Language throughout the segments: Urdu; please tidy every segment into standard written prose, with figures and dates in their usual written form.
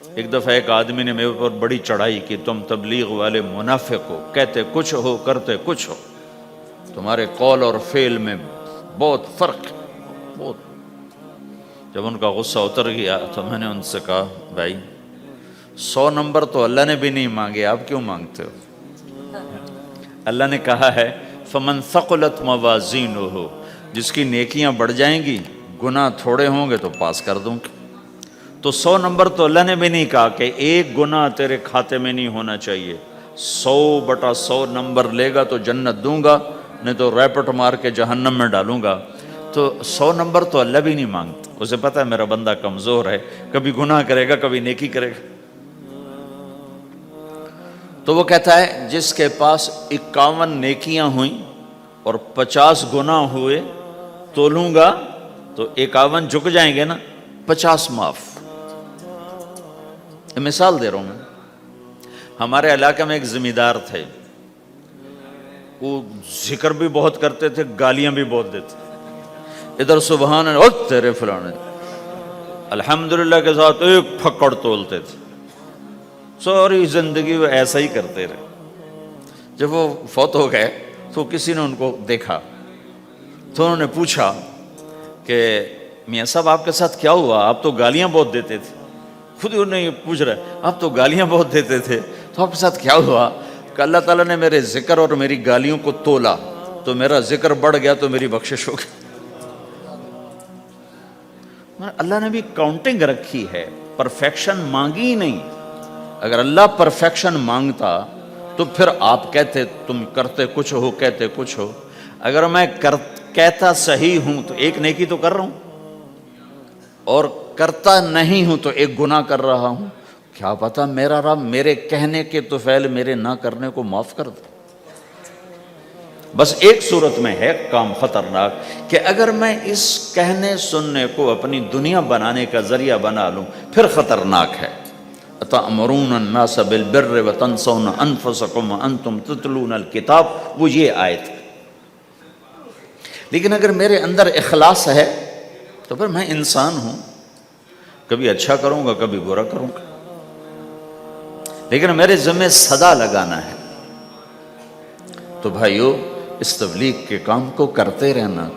ایک دفعہ ایک آدمی نے میرے پر بڑی چڑھائی کی، تم تبلیغ والے منافق ہو، کہتے کچھ ہو کرتے کچھ ہو، تمہارے قول اور فعل میں بہت فرق ہے، بہت۔ جب ان کا غصہ اتر گیا تو میں نے ان سے کہا بھائی 100 نمبر تو اللہ نے بھی نہیں مانگے، آپ کیوں مانگتے ہو؟ اللہ نے کہا ہے فمن ثقلت موازینہ، جس کی نیکیاں بڑھ جائیں گی گناہ تھوڑے ہوں گے تو پاس کر دوں گا۔ تو 100 نمبر تو اللہ نے بھی نہیں کہا کہ ایک گناہ تیرے کھاتے میں نہیں ہونا چاہیے، 100/100 نمبر لے گا تو جنت دوں گا، نہیں تو ریپٹ مار کے جہنم میں ڈالوں گا۔ تو 100 نمبر تو اللہ بھی نہیں مانگتا، اسے پتہ ہے میرا بندہ کمزور ہے، کبھی گناہ کرے گا کبھی نیکی کرے گا۔ تو وہ کہتا ہے جس کے پاس 51 نیکیاں ہوئیں اور 50 گناہ ہوئے تولوں گا تو 51 جھک جائیں گے نا، 50 معاف۔ مثال دے رہا ہوں میں، ہمارے علاقے میں ایک زمیندار تھے، وہ ذکر بھی بہت کرتے تھے، گالیاں بھی بہت دیتے، ادھر سبحان اللہ او تیرے فلانے، الحمدللہ کے ساتھ ایک پھکڑ تولتے تھے، ساری زندگی وہ ایسا ہی کرتے رہے۔ جب وہ فوت ہو گئے تو کسی نے ان کو دیکھا تو انہوں نے پوچھا کہ میاں صاحب آپ کے ساتھ کیا ہوا، آپ تو گالیاں بہت دیتے تھے۔ خود ہی انہیں پوچھ رہے آپ تو گالیاں بہت دیتے تھے تو آپ کے ساتھ کیا ہوا؟ کہ اللہ تعالیٰ نے میرے ذکر اور میری گالیوں کو تولا تو میرا ذکر بڑھ گیا تو میری بخشش ہو گئی۔ اللہ نے بھی کاؤنٹنگ رکھی ہے، پرفیکشن مانگی ہی نہیں۔ اگر اللہ پرفیکشن مانگتا تو پھر آپ کہتے تم کرتے کچھ ہو کہتے کچھ ہو۔ اگر میں کہتا صحیح ہوں تو ایک نیکی تو کر رہا ہوں، اور کرتا نہیں ہوں تو ایک گناہ کر رہا ہوں، کیا پتا میرا رب میرے کہنے کے طفیل میرے نہ کرنے کو معاف کر دے۔ بس ایک صورت میں ہے کام خطرناک کہ اگر میں اس کہنے سننے کو اپنی دنیا بنانے کا ذریعہ بنا لوں پھر خطرناک ہے۔ أَتَأْمُرُونَ النَّاسَ بِالْبِرِّ وَتَنْسَوْنَ أَنفُسَكُمْ وَأَنْتُمْ تُتْلُونَ الْكِتَابَ، وہ یہ آیت ہے۔ لیکن اگر میرے اندر اخلاص ہے تو پھر میں انسان ہوں، کبھی اچھا کروں گا کبھی برا کروں گا، لیکن میرے ذمہ صدا لگانا ہے۔ تو بھائیو اس تبلیغ کے کام کو کرتے رہنا،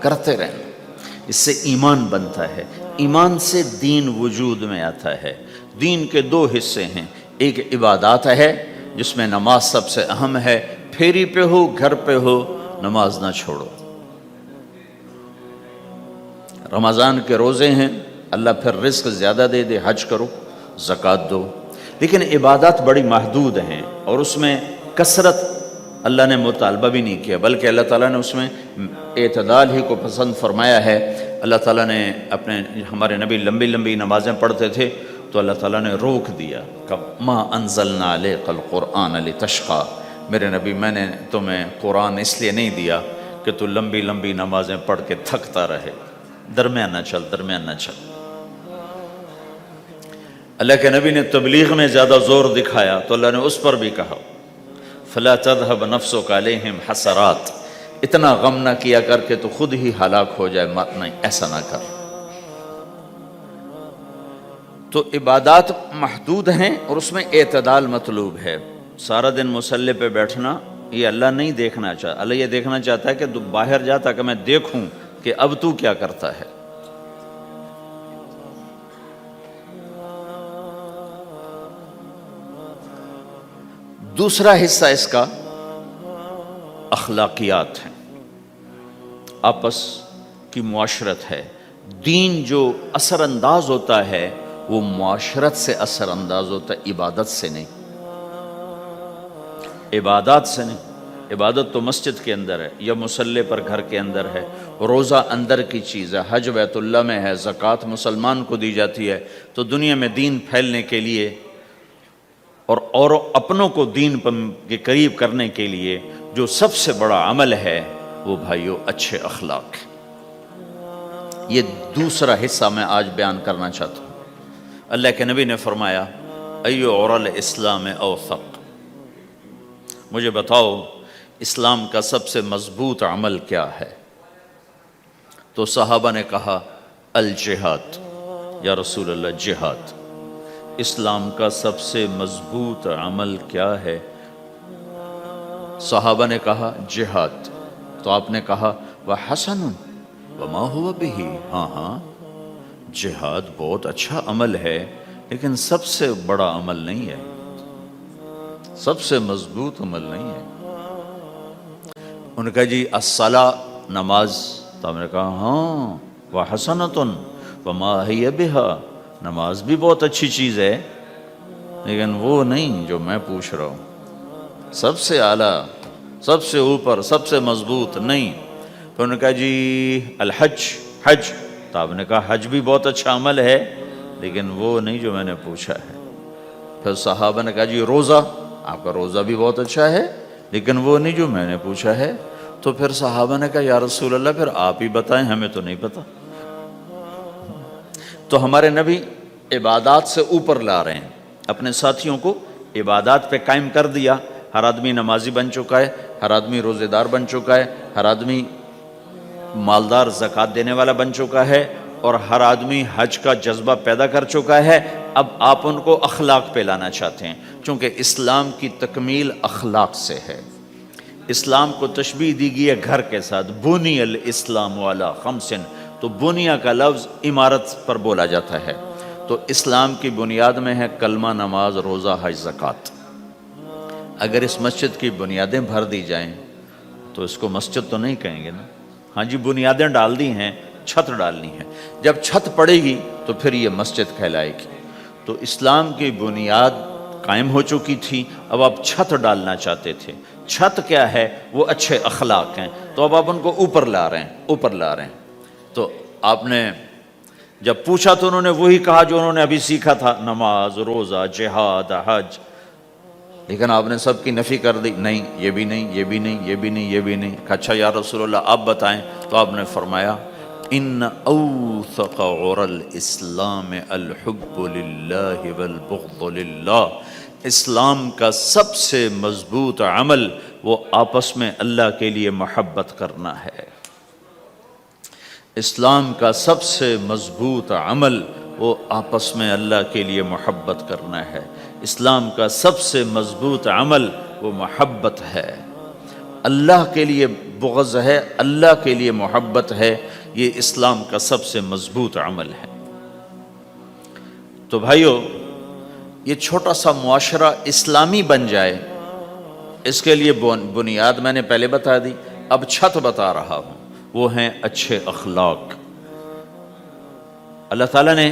اس سے ایمان بنتا ہے، ایمان سے دین وجود میں آتا ہے۔ دین کے 2 حصے ہیں، ایک عبادات ہے جس میں نماز سب سے اہم ہے، پھیری پہ ہو گھر پہ ہو نماز نہ چھوڑو۔ رمضان کے روزے ہیں، اللہ پھر رزق زیادہ دے دے، حج کرو، زکوٰۃ دو، لیکن عبادات بڑی محدود ہیں اور اس میں کثرت اللہ نے مطالبہ بھی نہیں کیا، بلکہ اللہ تعالیٰ نے اس میں اعتدال ہی کو پسند فرمایا ہے۔ اللہ تعالیٰ نے ہمارے نبی لمبی لمبی نمازیں پڑھتے تھے تو اللہ تعالیٰ نے روک دیا کہ ما انزلنا علیک القرآن لتشقی، میرے نبی میں نے تمہیں قرآن اس لیے نہیں دیا کہ تو لمبی لمبی نمازیں پڑھ کے تھکتا رہے، درمیان نہ چل۔ اللہ کے نبی نے تبلیغ میں زیادہ زور دکھایا تو اللہ نے اس پر بھی کہا فلا تذهب نفسك علیہم حسرات، اتنا غم نہ کیا کر کے تو خود ہی ہلاک ہو جائے، نہیں ایسا نہ کر۔ تو عبادات محدود ہیں اور اس میں اعتدال مطلوب ہے۔ سارا دن مصلی پہ بیٹھنا یہ اللہ نہیں دیکھنا چاہتا، اللہ یہ دیکھنا چاہتا ہے کہ تو باہر جا تاکہ میں دیکھوں کہ اب تو کیا کرتا ہے۔ دوسرا حصہ اس کا اخلاقیات ہیں، آپس کی معاشرت ہے۔ دین جو اثر انداز ہوتا ہے وہ معاشرت سے اثر انداز ہوتا ہے، عبادت سے نہیں، عبادات سے نہیں۔ عبادت تو مسجد کے اندر ہے یا مصلی پر گھر کے اندر ہے، روزہ اندر کی چیز ہے، حج بیت اللہ میں ہے، زکوٰۃ مسلمان کو دی جاتی ہے۔ تو دنیا میں دین پھیلنے کے لیے اور اپنوں کو دین کے قریب کرنے کے لیے جو سب سے بڑا عمل ہے وہ بھائیو اچھے اخلاق ہے۔ یہ دوسرا حصہ میں آج بیان کرنا چاہتا ہوں۔ اللہ کے نبی نے فرمایا ایو عُرَى الاسلام اوثق، مجھے بتاؤ اسلام کا سب سے مضبوط عمل کیا ہے؟ تو صحابہ نے کہا الجہاد، یا رسول اللہ جہاد۔ اسلام کا سب سے مضبوط عمل کیا ہے؟ صحابہ نے کہا جہاد، تو آپ نے کہا وَحَسَنٌ وَمَا هُوَ بِهِ، ہاں جہاد بہت اچھا عمل ہے لیکن سب سے بڑا عمل نہیں ہے، سب سے مضبوط عمل نہیں ہے۔ ان کا جی الصلاۃ، نماز، تو ہم نے کہا ہاں وَحَسَنَةٌ وَمَا هِيَ بِهَا، نماز بھی بہت اچھی چیز ہے لیکن وہ نہیں جو میں پوچھ رہا ہوں، سب سے اعلیٰ، سب سے اوپر، سب سے مضبوط نہیں۔ پھر انہوں نے کہا جی الحج، حج، تو آپ نے کہا حج بھی بہت اچھا عمل ہے لیکن وہ نہیں جو میں نے پوچھا ہے۔ پھر صحابہ نے کہا جی روزہ، آپ کا روزہ بھی بہت اچھا ہے لیکن وہ نہیں جو میں نے پوچھا ہے۔ تو پھر صحابہ نے کہا یا رسول اللہ پھر آپ ہی بتائیں، ہمیں تو نہیں پتا۔ تو ہمارے نبی عبادات سے اوپر لا رہے ہیں، اپنے ساتھیوں کو عبادات پہ قائم کر دیا۔ ہر آدمی نمازی بن چکا ہے، ہر آدمی روزے دار بن چکا ہے، ہر آدمی مالدار زکوٰۃ دینے والا بن چکا ہے، اور ہر آدمی حج کا جذبہ پیدا کر چکا ہے۔ اب آپ ان کو اخلاق پہ لانا چاہتے ہیں، چونکہ اسلام کی تکمیل اخلاق سے ہے۔ اسلام کو تشبیہ دی گئی ہے گھر کے ساتھ، بنی الاسلام علی خمس، تو بنیا کا لفظ عمارت پر بولا جاتا ہے۔ تو اسلام کی بنیاد میں ہے کلمہ، نماز، روزہ، حج، زکوٰۃ۔ اگر اس مسجد کی بنیادیں بھر دی جائیں تو اس کو مسجد تو نہیں کہیں گے نا۔ ہاں جی بنیادیں ڈال دی ہیں، چھت ڈالنی ہے، جب چھت پڑے گی تو پھر یہ مسجد کہلائے گی۔ تو اسلام کی بنیاد قائم ہو چکی تھی، اب آپ چھت ڈالنا چاہتے تھے۔ چھت کیا ہے؟ وہ اچھے اخلاق ہیں، تو اب آپ ان کو اوپر لا رہے ہیں، اوپر لا رہے ہیں۔ تو آپ نے جب پوچھا تو انہوں نے وہی کہا جو انہوں نے ابھی سیکھا تھا، نماز، روزہ، جہاد، حج، لیکن آپ نے سب کی نفی کر دی، نہیں یہ بھی نہیں، یہ بھی نہیں، یہ بھی نہیں، یہ بھی نہیں۔ کہا اچھا یا رسول اللہ آپ بتائیں، تو آپ نے فرمایا ان اوثق عر الاسلام الحب للہ والبغض للہ، اسلام کا سب سے مضبوط عمل وہ آپس میں اللہ کے لیے محبت کرنا ہے۔ اسلام کا سب سے مضبوط عمل وہ آپس میں اللہ کے لیے محبت کرنا ہے۔ اسلام کا سب سے مضبوط عمل وہ محبت ہے، اللہ کے لیے بغض ہے، اللہ کے لیے محبت ہے، یہ اسلام کا سب سے مضبوط عمل ہے۔ تو بھائیو، یہ چھوٹا سا معاشرہ اسلامی بن جائے، اس کے لیے بنیاد میں نے پہلے بتا دی، اب چھت بتا رہا ہوں، وہ ہیں اچھے اخلاق۔ اللہ تعالیٰ نے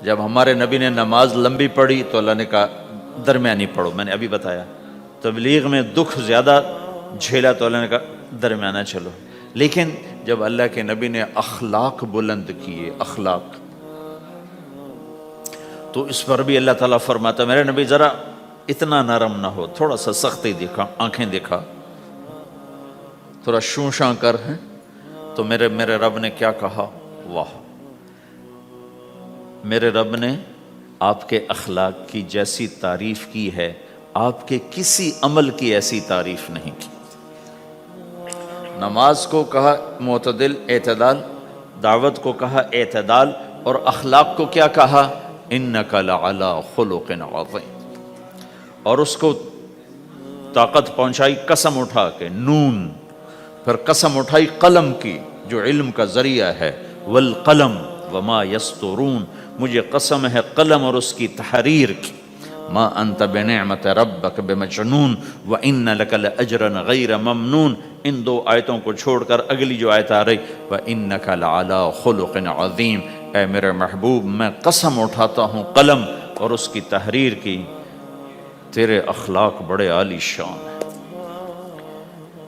جب ہمارے نبی نے نماز لمبی پڑھی تو اللہ نے کہا درمیانی پڑھو، میں نے ابھی بتایا۔ تبلیغ میں دکھ زیادہ جھیلا تو اللہ نے کہا درمیانہ چلو۔ لیکن جب اللہ کے نبی نے اخلاق بلند کیے، اخلاق، تو اس پر بھی اللہ تعالیٰ فرماتا میرے نبی ذرا اتنا نرم نہ ہو، تھوڑا سا سختی دکھا، آنکھیں دکھا، تھوڑا شوں شاں کر ہیں۔ تو میرے رب نے کیا کہا؟ واہ، میرے رب نے آپ کے اخلاق کی جیسی تعریف کی ہے، آپ کے کسی عمل کی ایسی تعریف نہیں کی۔ نماز کو کہا معتدل، اعتدال، دعوت کو کہا اعتدال، اور اخلاق کو کیا کہا؟ انک لعلی خلق عظیم۔ اور اس کو طاقت پہنچائی قسم اٹھا کے، نون، پھر قسم اٹھائی قلم کی جو علم کا ذریعہ ہے، والقلم وما یسطرون، مجھے قسم ہے قلم اور اس کی تحریر کی، ما انت بنعمت ربک بمجنون وان لک لاجرا غیر ممنون۔ ان دو آیتوں کو چھوڑ کر اگلی جو آیت آ رہی، وانک لعلی خلق عظیم، اے میرے محبوب میں قسم اٹھاتا ہوں قلم اور اس کی تحریر کی، تیرے اخلاق بڑے عالی شان ہیں۔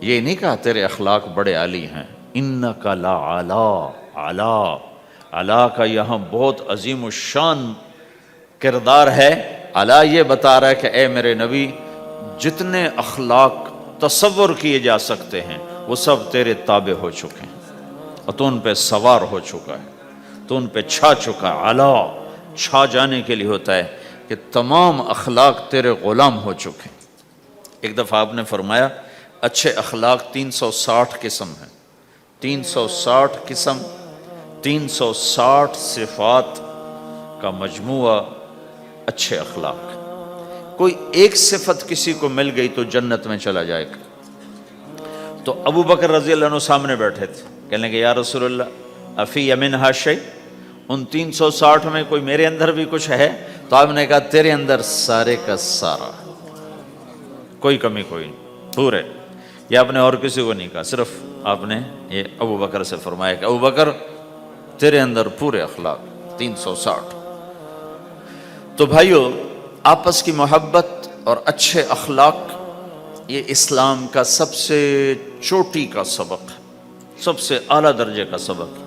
یہ نہیں کہا تیرے اخلاق بڑے عالی ہیں، انک لعلی، علا، علا کا یہاں بہت عظیم الشان کردار ہے۔ علا یہ بتا رہا ہے کہ اے میرے نبی، جتنے اخلاق تصور کیے جا سکتے ہیں وہ سب تیرے تابع ہو چکے ہیں، اور تو ان پہ سوار ہو چکا ہے، تو ان پہ چھا چکا ہے۔ علا چھا جانے کے لیے ہوتا ہے کہ تمام اخلاق تیرے غلام ہو چکے ہیں۔ ایک دفعہ آپ نے فرمایا اچھے اخلاق 360 قسم ہیں، 360 قسم، 360 صفات کا مجموعہ اچھے اخلاق. کوئی ایک صفت کسی کو مل گئی تو جنت میں چلا جائے گا. تو ابو بکر رضی اللہ عنہ سامنے بیٹھے تھے, کہنے لگے یا رسول اللہ افی منہا شیء, ان 360 میں کوئی میرے اندر بھی کچھ ہے؟ تو آپ نے کہا تیرے اندر سارے کا سارا, کوئی کمی کوئی نہیں, پورے. یہ آپ نے اور کسی کو نہیں کہا, صرف آپ نے یہ ابو بکر سے فرمایا کہ ابو بکر تیرے اندر پورے اخلاق 360. تو بھائیو, آپس کی محبت اور اچھے اخلاق یہ اسلام کا سب سے چوٹی کا سبق, سب سے اعلیٰ درجے کا سبق.